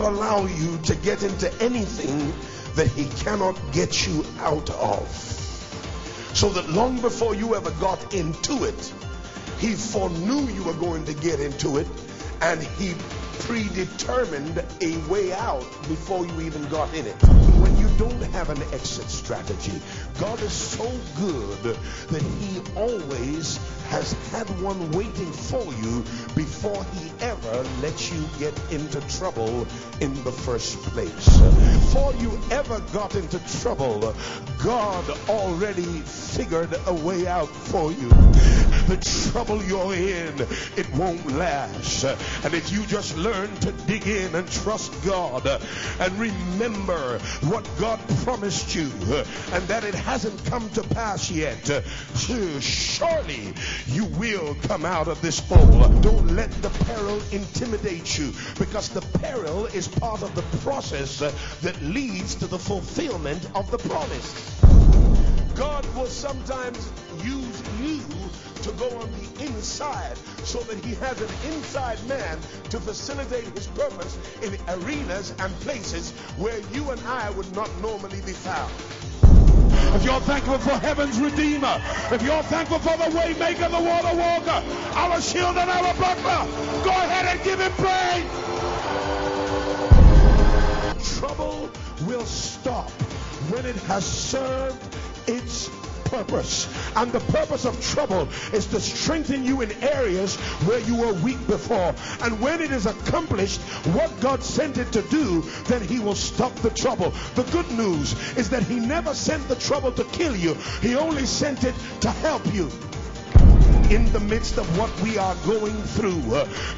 allow you to get into anything that he cannot get you out of. So that long before you ever got into it, he foreknew you were going to get into it, and he predetermined a way out before you even got in it. When you don't have an exit strategy, God is so good that he always has had one waiting for you before he ever lets you get into trouble in the first place. Before you ever got into trouble, God already figured a way out for you. The trouble you're in, it won't last. And if you just learn to dig in and trust God and remember what God promised you and that it hasn't come to pass yet, surely you will come out of this bowl. Don't let the peril intimidate you, because the peril is part of the process that leads to the fulfillment of the promise. God will sometimes use you to go on the inside so that he has an inside man to facilitate his purpose in arenas and places where you and I would not normally be found. If you're thankful for heaven's redeemer, if you're thankful for the way maker, the water walker, our shield and our buckler, go ahead and give him praise. Trouble will stop when it has served its purpose. And the purpose of trouble is to strengthen you in areas where you were weak before. And when it is accomplished what God sent it to do, then he will stop the trouble. The good news is that he never sent the trouble to kill you. He only sent it to help you. In the midst of what we are going through,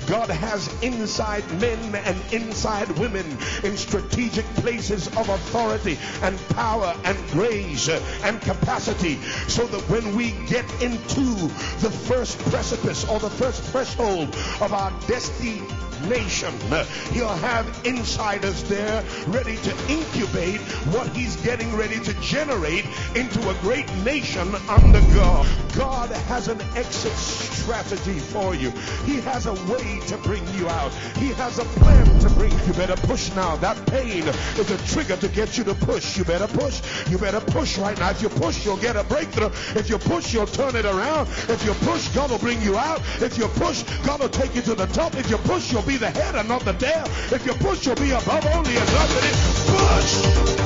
God has inside men and inside women in strategic places of authority and power and grace and capacity, so that when we get into the first precipice or the first threshold of our destination, he'll have insiders there ready to incubate what he's getting ready to generate into a great nation under God. God has an exit strategy for you. He has a way to bring you out. He has a plan to bring you. Better push now. That pain is a trigger to get you to push. You better push. You better push right now. If you push, you'll get a breakthrough. If you push, you'll turn it around. If you push, God will bring you out. If you push, God will take you to the top. If you push, you'll be the head and not the tail. If you push, you'll be above only and not beneath. Push!